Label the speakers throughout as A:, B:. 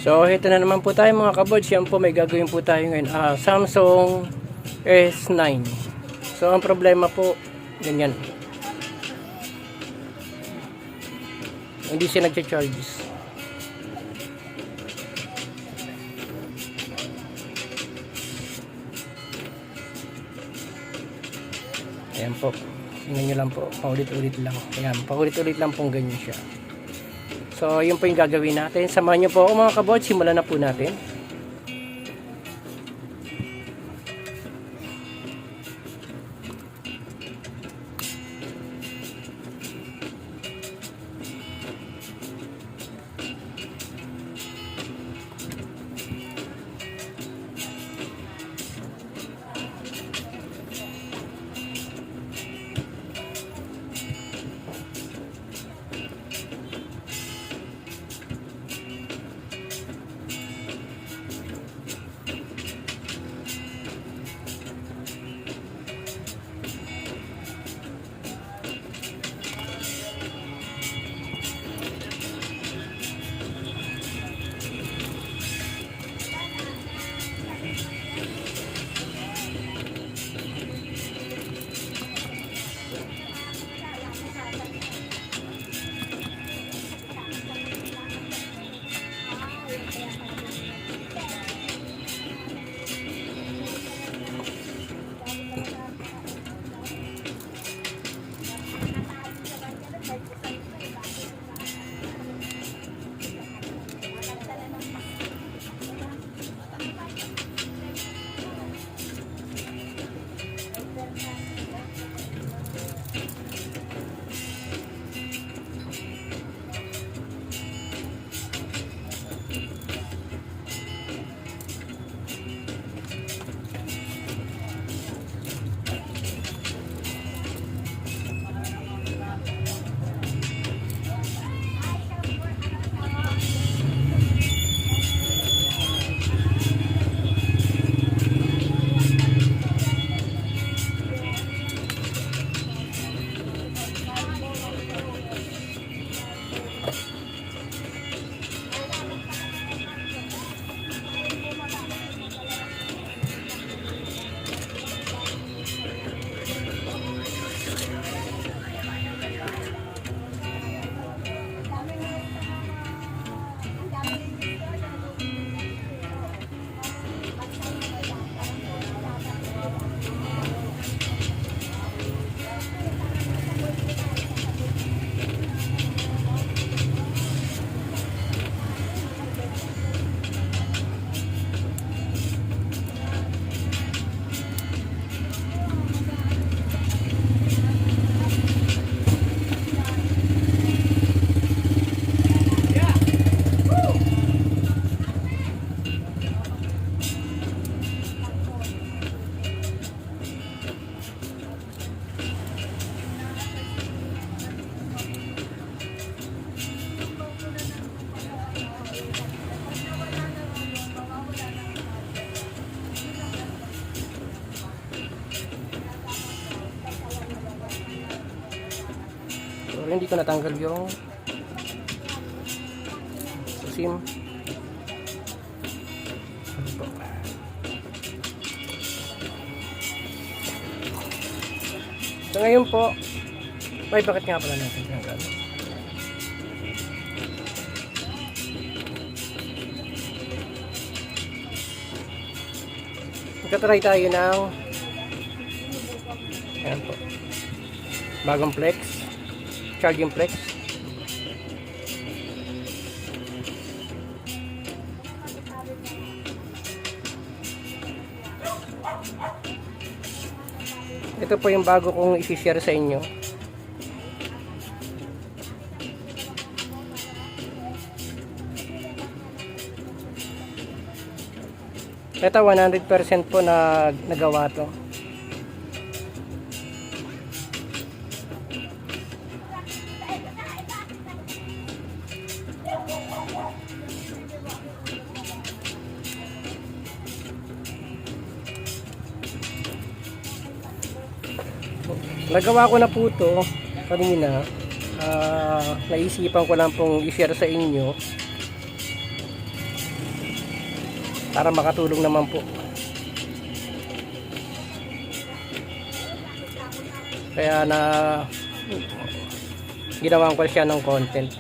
A: So, ito na naman po tayo mga kabods. Yan po, may gagawin po tayo ngayon. Samsung S9. So, ang problema po, ganyan. Hindi siya nagcha-charges. Ayan po. Tingnan nyo lang po. Paulit-ulit lang. Ayan, paulit-ulit lang pong ganyan siya. So, yun po yung gagawin natin. Samahan nyo po ako mga kabods. Simulan na po natin. Hindi ko natanggal yung SIM. So ngayon po, ay bakit nga pala natin tinanggal? Magkatry tayo ng ayan po, bagong flex, charging flex. Ito po yung bago kong i-share sa inyo. Ito 100% po na nagawa to. Nagawa ko na po ito kanina. Naisipan ko lang pong i-share sa inyo. para makatulong naman po. Kaya na ginawan ko siya ng content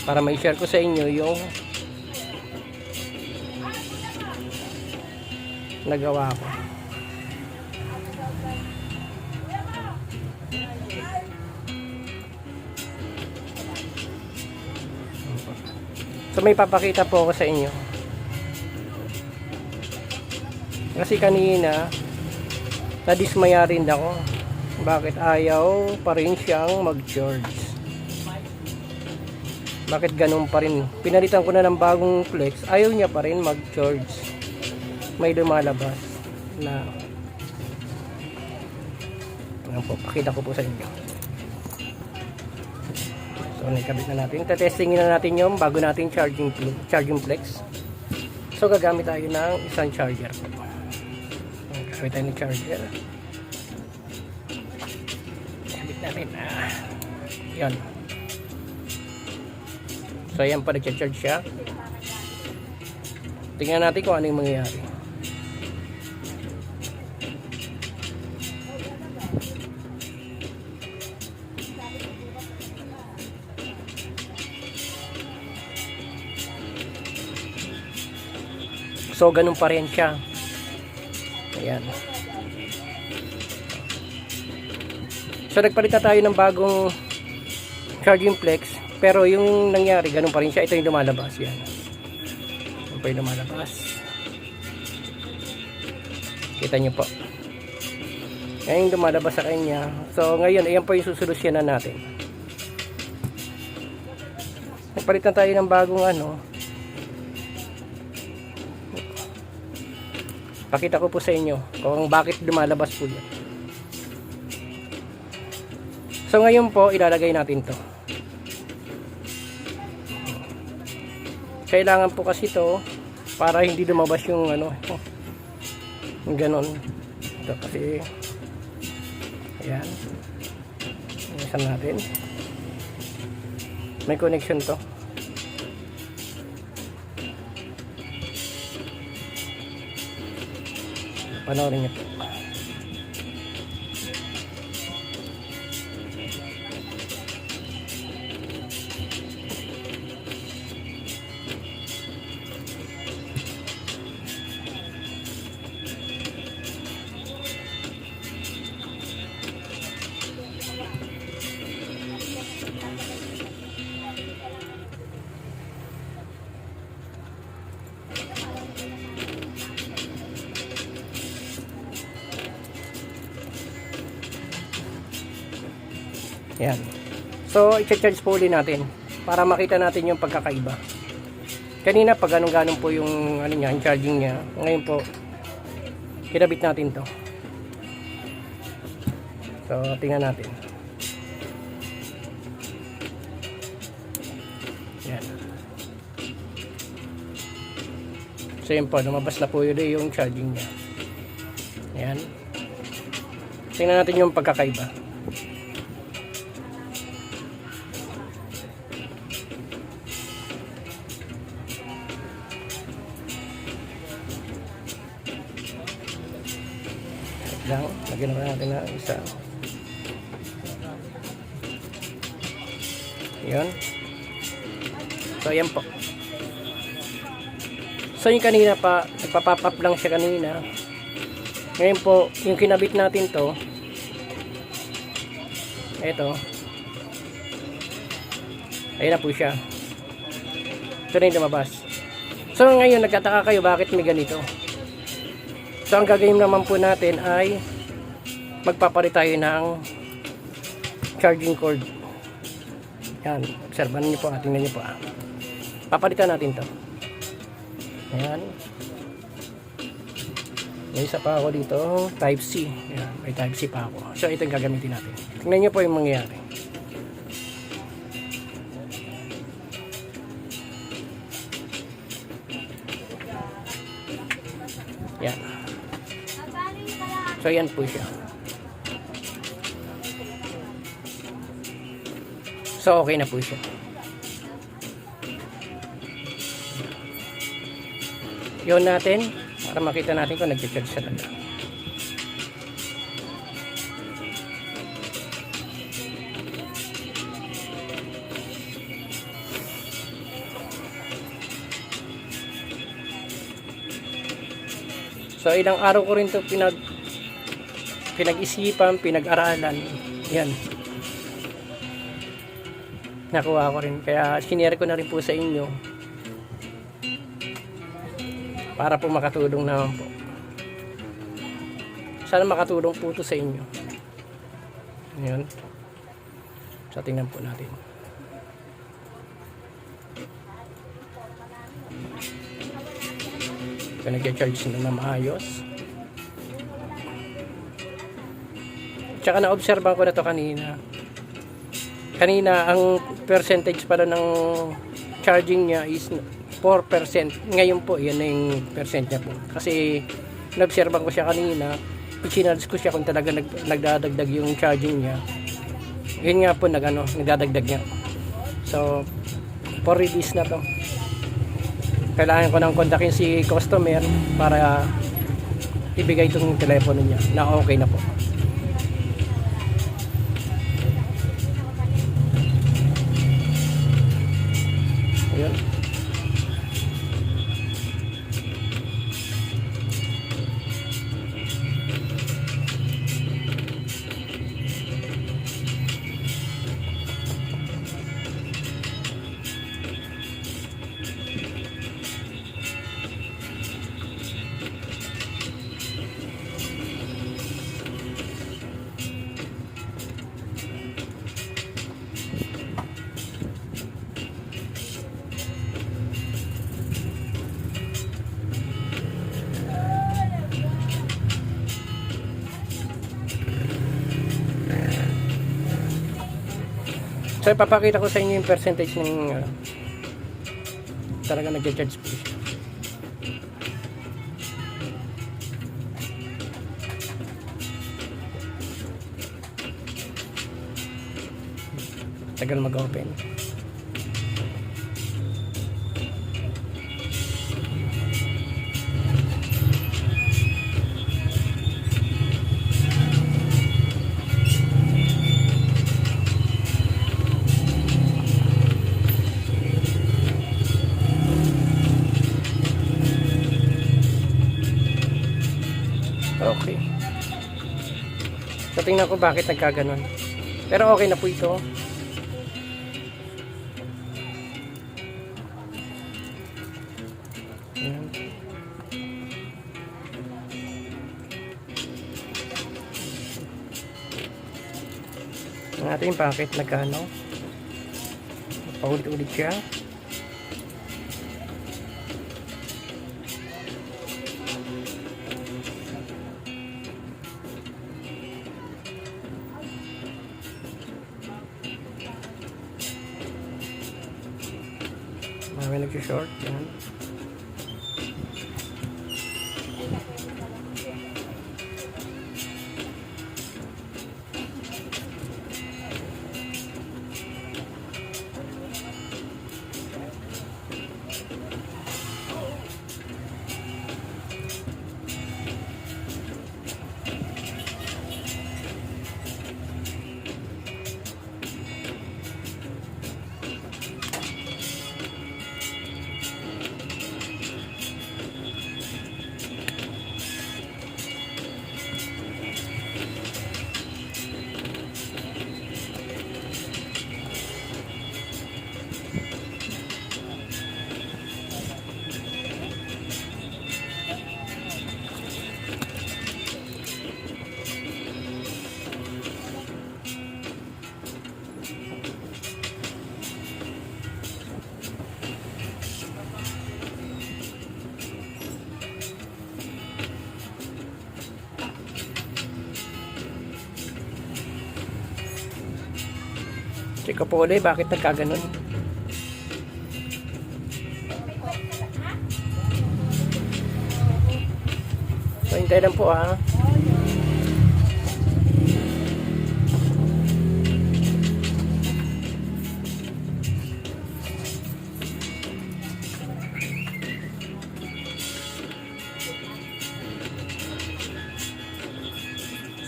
A: para ma-share ko sa inyo yung nagawa ko. So may papakita po ako sa inyo. Kasi kanina nadismaya rin ako. Bakit ayaw pa rin siyang mag-charge? Bakit ganun pa rin? Pinalitan ko na ng bagong flex, ayaw niya pa rin mag-charge. May lumalabas na ayan po, pakita ko po sa inyo. So nakabit na natin. Testingin na natin yung bago natin charging flex. So gagamit tayo ng isang charger po. Gagamit tayo ng charger. Gagamit natin. Yan. So ayan pa, nag-charge siya. Tingnan natin kung ano yung mangyayari. So ganun pa rin siya. Ayan. So nagpalit na tayo ng bagong charging flex, pero yung nangyari ganun pa rin siya. Ito yung lumalabas. Yan. Ito yung lumalabas. Kita nyo po. Yan yung lumalabas sa kanya. So ngayon, ayan po yung susolusyonan natin. Nagpalit na tayo ng bagong pakita ko po sa inyo kung bakit lumalabas po yan. So ngayon po, ilalagay natin to. Kailangan po kasi to para hindi lumabas yung yung ganon. Ito kasi ayan. Isan natin. May connection to. Panoorin niyo po. Yan. So, i-charge po ulit natin para makita natin yung pagkakaiba. Kanina pag ganun-ganun po yung niya, yung charging niya. Ngayon po, kinabit natin to. So, tingnan natin. Yan. So, yun po, lumabas na po yun yung charging niya. Yan. Tingnan natin yung pagkakaiba. Lang, lagyan na natin na isa. Yun. So ayan po. So yung kanina pa, nagpapapap lang siya kanina. Ngayon po, yung kinabit natin to, eto, ayun na po siya. Ito na yung lumabas. So ngayon nagtataka kayo bakit may ganito. So ang gagawin naman po natin ay magpapalit tayo ng charging cord. Yan, obserbahan niyo po, tingnan niyo po. Papalitan natin to. Ayan. May isa pa ako dito, type C. Ayan, may type C pa ako. So ito yung gagamitin natin. Tingnan niyo po yung mangyayari. Yan. So yan po siya. So okay na po siya. yun natin para makita natin kung nag-charge talaga. So ilang araw ko rin to pinag-isipan, pinag-aralan. Yan. Nakuha ko rin. Kaya sinare ko na rin po sa inyo. Para po makatulong naman po. Sana makatulong po ito sa inyo. Ayan. So tingnan po natin. So nag-charge na maayos. Tsaka na-obserban ko na to kanina. Kanina ang percentage pala ng charging niya is 4%. Ngayon po, yan na yung percent niya po. Kasi na-obserban ko siya kanina. I-charge ko siya kung talaga nagdadagdag yung charging niya. Yun nga po, nagdadagdag niya. So, for release na to. Kailangan ko nang kontakin si customer para ibigay itong telepono niya na okay na po. Ayan. So ipapakita ko sa inyo yung percentage ng talaga nag-charge po siya. Tagal mag-open. Okay. So tingnan ko bakit nagkaganon. Pero okay na po ito. Ayan. Ang ating packet nagkano. Paulit-ulit siya. Marami nag-short. Yan. Check ko po ulit bakit nagkaganon. So hintay lang po ha.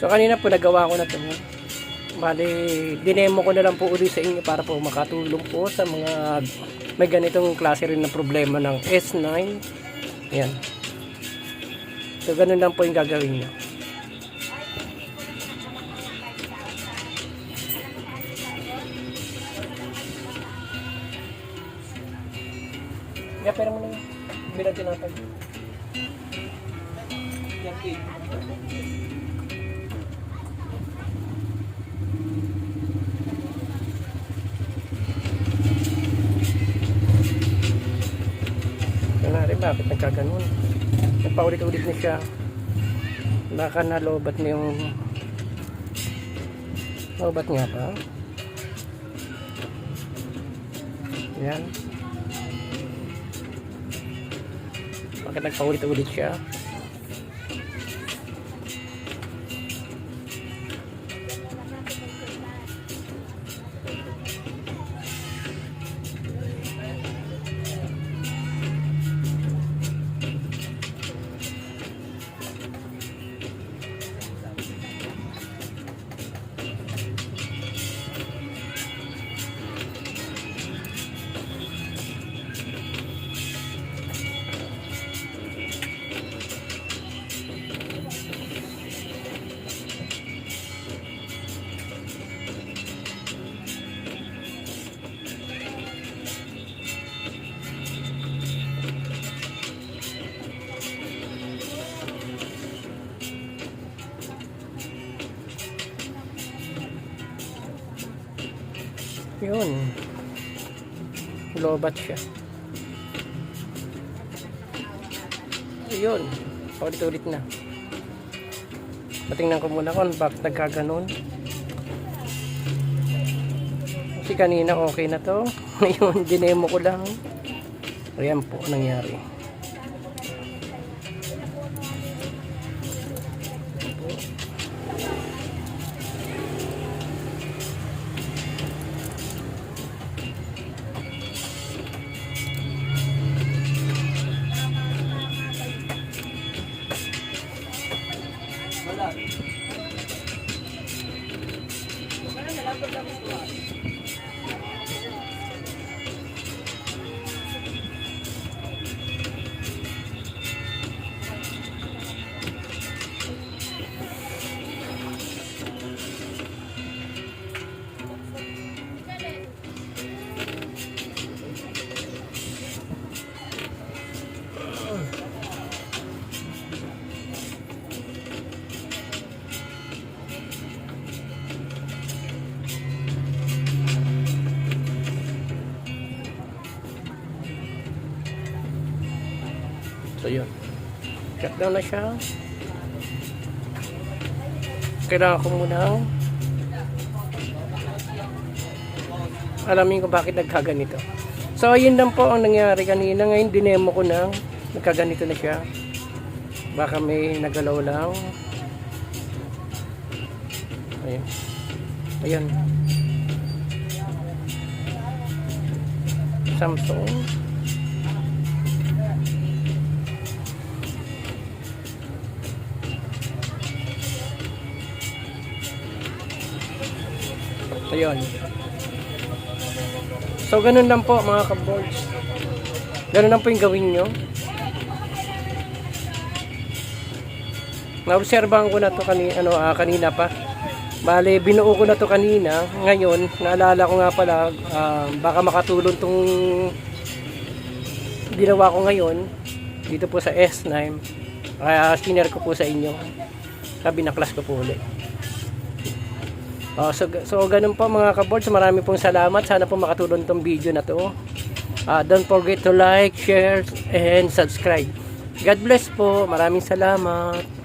A: So kanina po nagawa ko na ito. Bali, dinemo ko na lang po ulit sa inyo para po makatulong po sa mga may ganitong klase rin na problema ng S9. Ayan. So ganun lang po yung gagawin nyo. Yeah, pero mo na yun. Bilang tinatag. Yan, Kunwari, bakit nagkaganon? Nagpaulit-ulit na siya. Baka nalobat na yung lobat nga ba? Yan. Bakit nagpaulit-ulit siya? Yun. Lobat siya. Yun. Ulit-ulit na. Patingnan ko muna kung bakit nagkaganon. Kasi kanina okay na to. Ngayon, dinemo ko lang. Ayan po nangyari. So yun, shutdown na siya. Kailangan ko muna alamin ko bakit nagkaganito. So yun lang po ang nangyari kanina. Ngayon dinemo ko na, nagkaganito na siya. Baka may nagalaw lang. Ayun. Ayun. Samsung. Ayun. So ganun lang po mga kaboards. Ganun lang po yung gawin nyo. Naobserbahan ko na to kanina pa. Bale, binuo ko na to kanina. Ngayon, naalala ko nga pala, baka makatulong tong ginawa ko ngayon dito po sa S9. Kaya sinare ko po sa inyo. Sabi na class ko po ulit. So ganun po mga kaboards, marami pong salamat. Sana po makatulong tong video na to. Don't forget to like, share, and subscribe. God bless po. Maraming salamat.